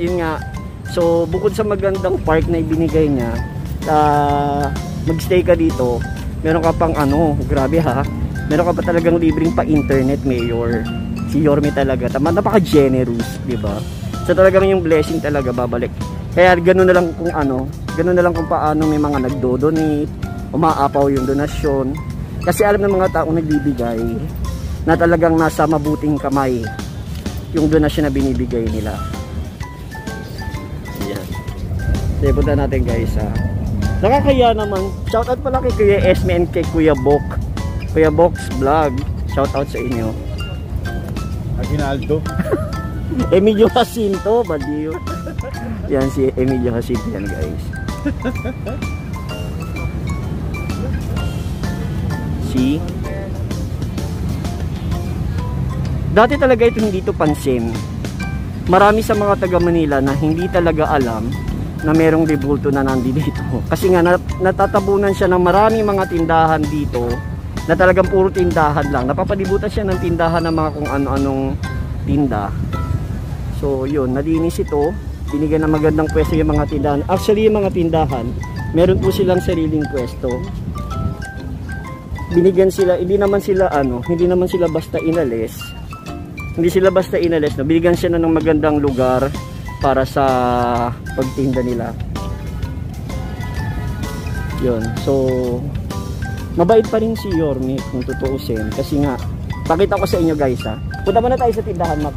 Yun nga, so bukod sa magandang park na ibinigay niya, magstay ka dito, meron ka pang grabe ha, meron ka pa talagang libreng pa internet, Mayor. Si Yorme talaga, napaka-generous, di ba? So talagang yung blessing talaga babalik. Kaya ganoon na lang kung paano may mga nagdo-donate, umaapaw yung donasyon. Kasi alam ng mga taong nagbibigay na talagang nasa mabuting kamay yung donasyon na binibigay nila. Yan. So punta natin guys ha. Nakakaya naman. Shoutout pala kay Kuya Esme and kay Kuya Bok. Kuya Bok's Vlog. Shoutout sa inyo. Aguinaldo. Emilio Jacinto, badiyo. Yan si Emilio Jacinto yan guys. See? Dati talaga ito hindi ito pansin. Marami sa mga taga Manila na hindi talaga alam na merong rebulto na nandito. Kasi nga natatabunan siya ng marami mga tindahan dito na talagang puro tindahan lang. Napapalibutan siya ng tindahan ng mga kung ano-anong tinda. So yun, nalinis ito. Binigyan ng magandang pwesto yung mga tindahan. Actually yung mga tindahan, meron po silang sariling pwesto. Binigyan sila, hindi naman sila basta inalis. Hindi sila basta inalis, no? Binigyan sila ng magandang lugar para sa pagtinda nila. Yun. So mabait pa rin si Yorme kung tutuusin. Kasi nga, pakita ko sa inyo guys ha. Punta muna tayo sa tindahan, Mac.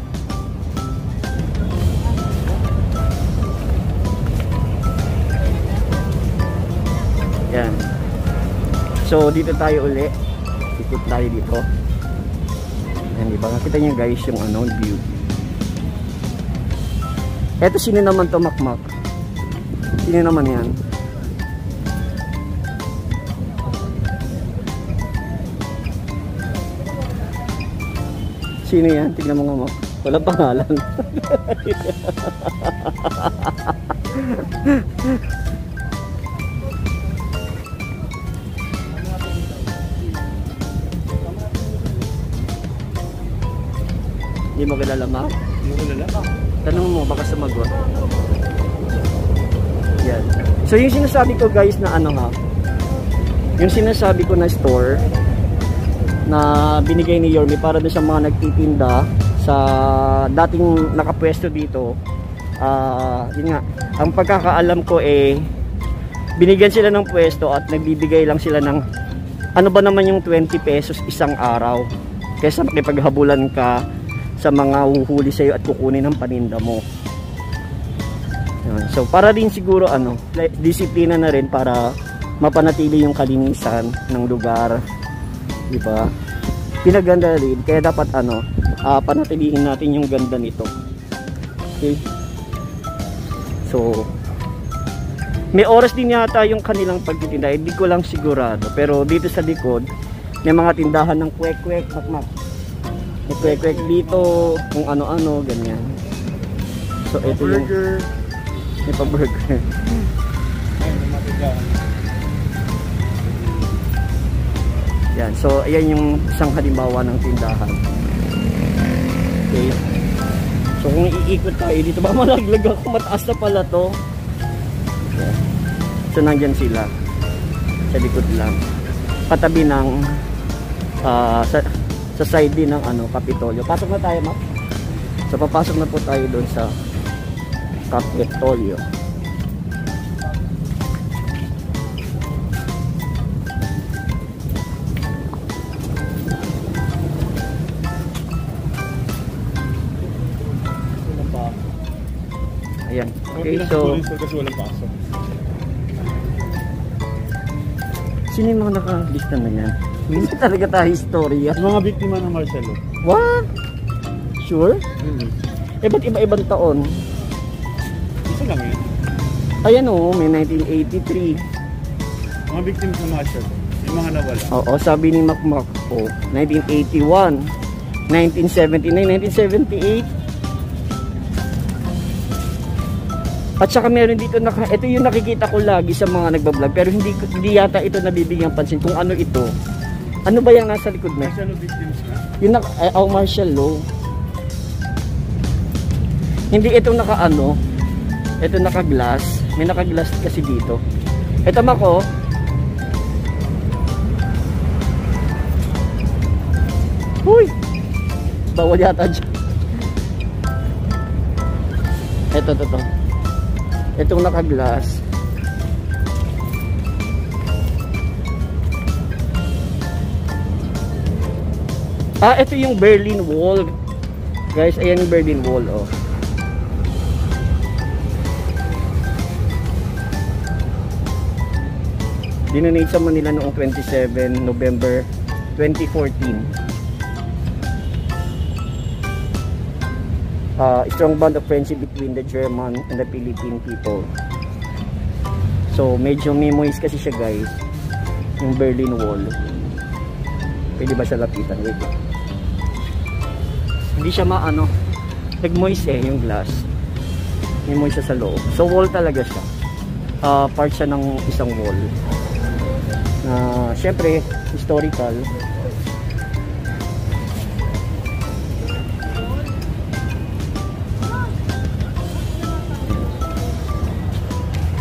Yan. So dito tayo uli. Ikot tayo dito. Yan, diba? Nakita nyo guys yung view. Eto sino naman to, Makmak? Sino naman yan? Sino yan? Tignan mo nga, Mak. Walang pangalan. Hindi mo kilala, Mak? Hindi mo kilala? Tanong mo, baka sumagot. Yan. So yung sinasabi ko guys na yung sinasabi ko na store na binigay ni Yorme para doon sa mga nagtitinda sa dating nakapwesto dito. Yun nga, ang pagkakaalam ko binigyan sila ng pwesto at nagbibigay lang sila ng ano ba naman yung 20 pesos isang araw kaysa makipaghabulan ka sa mga huhuli sa iyo at kukunin ng paninda mo. Yan. So para din siguro disiplina na rin para mapanatili yung kalinisan ng lugar, di ba? Pinaganda rin kaya dapat panatilihin natin yung ganda nito. Okay? So may oras din yata yung kanilang pagtitinda, hindi ko lang sigurado, pero dito sa likod may mga tindahan ng kwek-kwek, makmak. May kwek-kwek dito, kung ano-ano, ganyan. So ito yung may pa-burger. Yan, so ayan yung isang halimbawa ng tindahan. Okay. So kung iikot tayo dito, baka malaglag ako, mataas na pala to. Okay. So nandyan sila sa likod lang, patabi ng sa side din ng Kapitolyo. Pasok na tayo, Mak. So papasok na po tayo doon sa Kapitolyo. Ayan. Okay, so kasi walang pasok. sino yung mga nakalista na yan? Hindi talaga tayo historia. Mga biktima ng martial law. What? Sure? Ba't iba-ibang taon? Isa lang yan. Ayan may 1983. Mga biktima ng martial law. Yung mga nawala. Oo, sabi ni Makmak 1981, 1979, 1978. At saka meron dito ito yung nakikita ko lagi sa mga nagbablog, pero hindi yata ito nabibigyan pansin kung ano ito. Ano ba yung nasa likod mo? Martial law victims na? Yung martial law. Hindi ito naka-ano. Ito naka-glass. May naka-glass kasi dito. Ito mako. Huy! Bawal yata dyan. Ito. Itong naka-glass. Ito yung Berlin Wall. Guys, ayan yung Berlin Wall, oh. Dinonate sa Manila noong 27 November 2014. Strong bond of friendship between the German and the Philippine people. So, medyo memories kasi siya, guys. Yung Berlin Wall. Pwede ba siya lapitan? Wait. Hindi siya maano. Nag-moist yung glass. May moist siya sa loob. So, wall talaga siya. Part siya ng isang wall. Na, syempre, historical.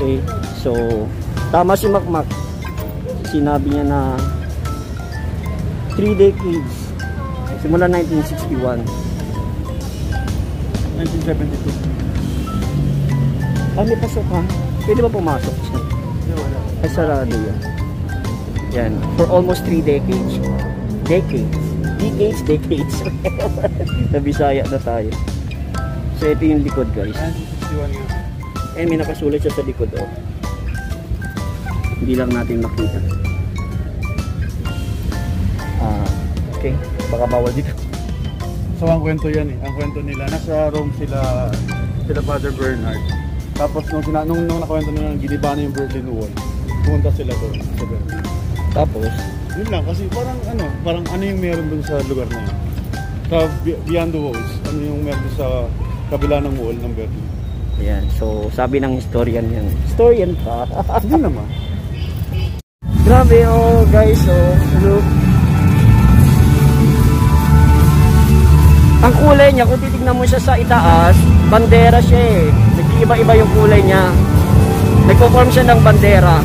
Okay, so tama si Makmak. Sinabi niya na 3 decades simula 1961. 1972. May pasok ha? Pwede ba pumasok siya? Wala. Ay, sarado yan. Yan, for almost 3 decades. Decades. Nabisaya na tayo. So ito yung likod, guys. 1961 nga. May nakasulat siya sa likod, oh. Hindi lang natin makita. Okay, baka bawal dito. So ang kwento yan Ang kwento nila, nasa Rome sila Father Bernard. Tapos nung nakwento nila giniba na yung Berlin Wall, pumunta sila doon sa Berlin. Tapos Yun lang, kasi parang ano yung meron doon sa lugar na yun. Beyond the walls, ano yung meron doon sa kabila ng wall ng Berlin. ayan, so sabi ng historian yan. Historian pa. Hindi naman. Grabe, oh guys, oh look. Ang kulay niya, kung titignan mo siya sa itaas, bandera siya eh. Nag-iiba-iba yung kulay niya. Nagpo-form siya ng bandera.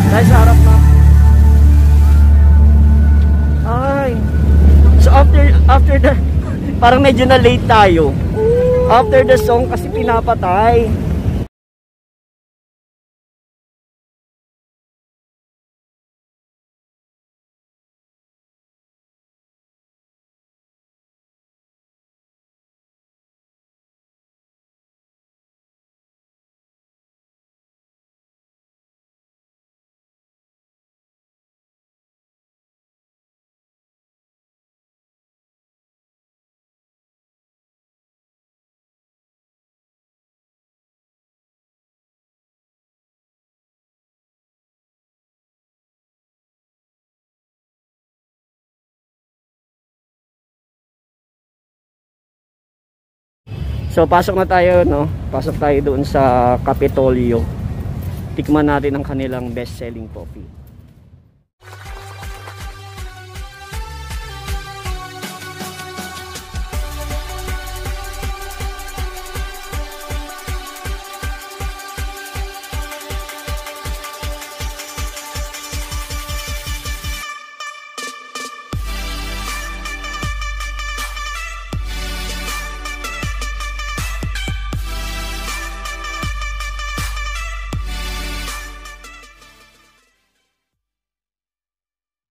Dahil sa harap na. Ay. So after the, parang medyo na late tayo. After the song kasi pinapatay. So pasok na tayo, no? Pasok tayo doon sa Capitolio. Tikman natin ang kanilang best selling coffee.